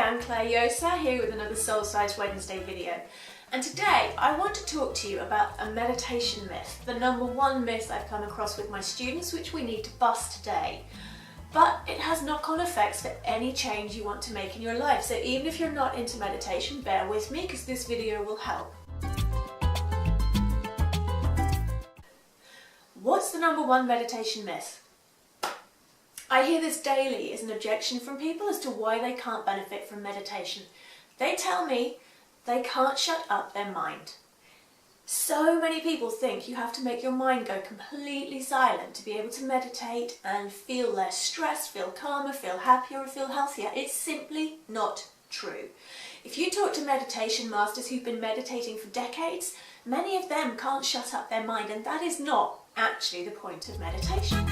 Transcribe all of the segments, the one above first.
I'm Claire Yosa here with another Soul Size Wednesday video. And today I want to talk to you about a meditation myth, the number one myth I've come across with my students, which we need to bust today. But it has knock-on effects for any change you want to make in your life. So even if you're not into meditation, bear with me because this video will help. What's the number one meditation myth? I hear this daily as an objection from people as to why they can't benefit from meditation. They tell me they can't shut up their mind. So many people think you have to make your mind go completely silent to be able to meditate and feel less stressed, feel calmer, feel happier, or feel healthier. It's simply not true. If you talk to meditation masters who've been meditating for decades, many of them can't shut up their mind, and that is not actually the point of meditation.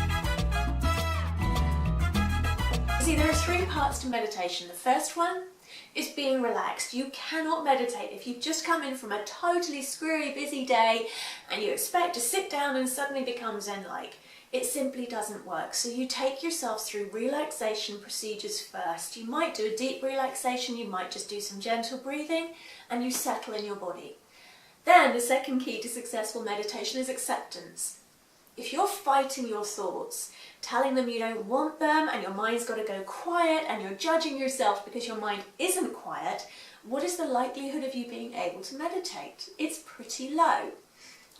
See, there are three parts to meditation. The first one is being relaxed. You cannot meditate if you've just come in from a totally screwy, busy day and you expect to sit down and suddenly become Zen-like. It simply doesn't work. So you take yourself through relaxation procedures first. You might do a deep relaxation, you might just do some gentle breathing, and you settle in your body. Then the second key to successful meditation is acceptance. If you're fighting your thoughts, telling them you don't want them and your mind's got to go quiet and you're judging yourself because your mind isn't quiet, what is the likelihood of you being able to meditate? It's pretty low.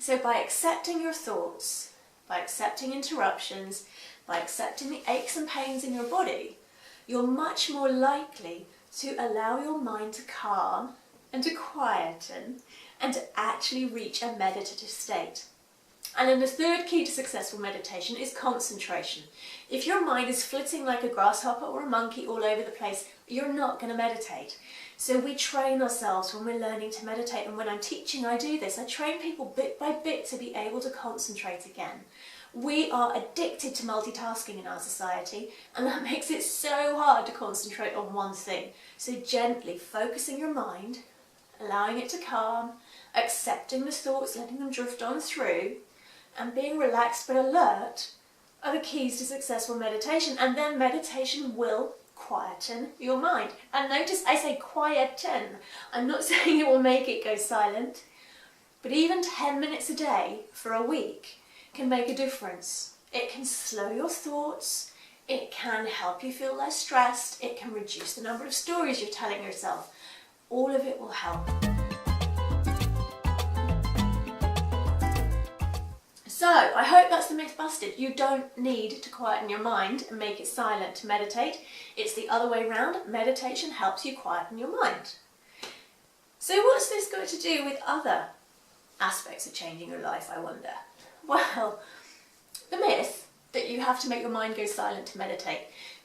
So by accepting your thoughts, by accepting interruptions, by accepting the aches and pains in your body, you're much more likely to allow your mind to calm and to quieten and to actually reach a meditative state. And then the third key to successful meditation is concentration. If your mind is flitting like a grasshopper or a monkey all over the place, you're not going to meditate. So we train ourselves when we're learning to meditate, and when I'm teaching I do this. I train people bit by bit to be able to concentrate again. We are addicted to multitasking in our society, and that makes it so hard to concentrate on one thing. So gently focusing your mind, allowing it to calm, accepting the thoughts, letting them drift on through, and being relaxed but alert are the keys to successful meditation. And then meditation will quieten your mind. And notice I say quieten. I'm not saying it will make it go silent, but even 10 minutes a day for a week can make a difference. It can slow your thoughts, it can help you feel less stressed, it can reduce the number of stories you're telling yourself. All of it will help. So, I hope that's the myth busted. You don't need to quieten your mind and make it silent to meditate. It's the other way around. Meditation helps you quieten your mind. So what's this got to do with other aspects of changing your life, I wonder? Well, the myth that you have to make your mind go silent to meditate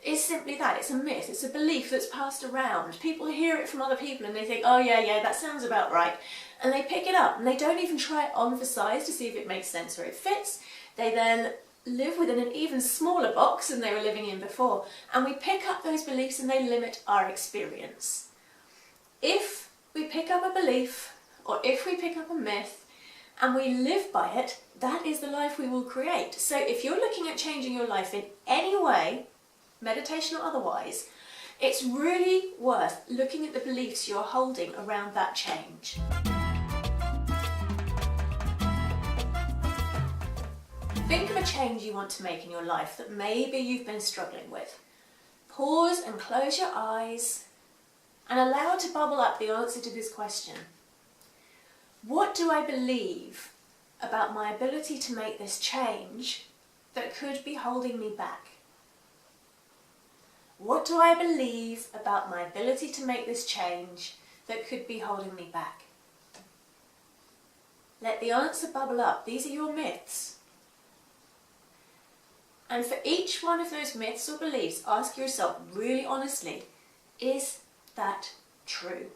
is simply that. It's a myth. It's a belief that's passed around. People hear it from other people and they think, oh yeah, that sounds about right. And they pick it up and they don't even try it on for size to see if it makes sense or it fits. They then live within an even smaller box than they were living in before. And we pick up those beliefs and they limit our experience. If we pick up a belief or if we pick up a myth and we live by it, that is the life we will create. So if you're looking at changing your life in any way, meditation or otherwise, it's really worth looking at the beliefs you're holding around that change. Think of a change you want to make in your life that maybe you've been struggling with. Pause and close your eyes and allow to bubble up the answer to this question. What do I believe about my ability to make this change that could be holding me back? What do I believe about my ability to make this change that could be holding me back? Let the answer bubble up. These are your myths. And for each one of those myths or beliefs, ask yourself really honestly, is that true?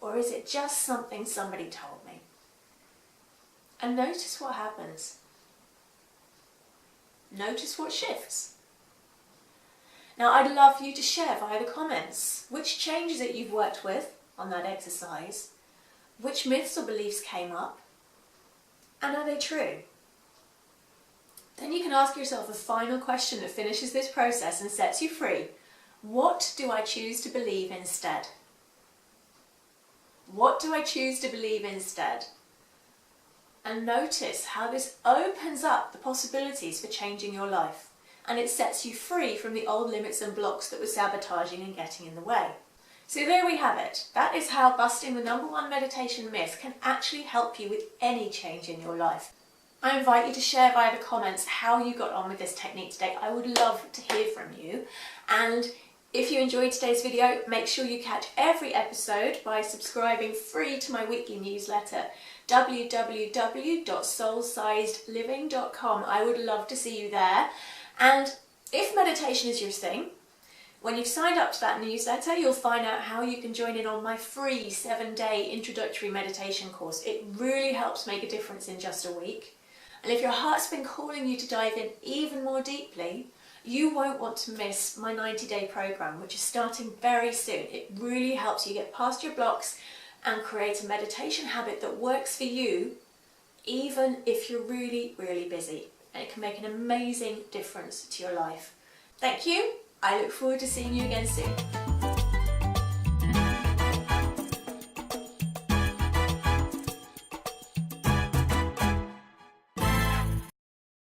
Or is it just something somebody told me? And notice what happens. Notice what shifts. Now, I'd love for you to share via the comments which changes that you've worked with on that exercise, which myths or beliefs came up, and are they true? Then you can ask yourself a final question that finishes this process and sets you free. What do I choose to believe instead? What do I choose to believe instead? And notice how this opens up the possibilities for changing your life, and it sets you free from the old limits and blocks that were sabotaging and getting in the way. So there we have it. That is how busting the #1 meditation myth can actually help you with any change in your life. I invite you to share via the comments how you got on with this technique today. I would love to hear from you. And if you enjoyed today's video, make sure you catch every episode by subscribing free to my weekly newsletter, www.soulsizedliving.com. I would love to see you there. And if meditation is your thing, when you've signed up to that newsletter, you'll find out how you can join in on my free 7-day introductory meditation course. It really helps make a difference in just a week. And if your heart's been calling you to dive in even more deeply, you won't want to miss my 90-day program, which is starting very soon. It really helps you get past your blocks and create a meditation habit that works for you, even if you're really, really busy. And it can make an amazing difference to your life. Thank you. I look forward to seeing you again soon.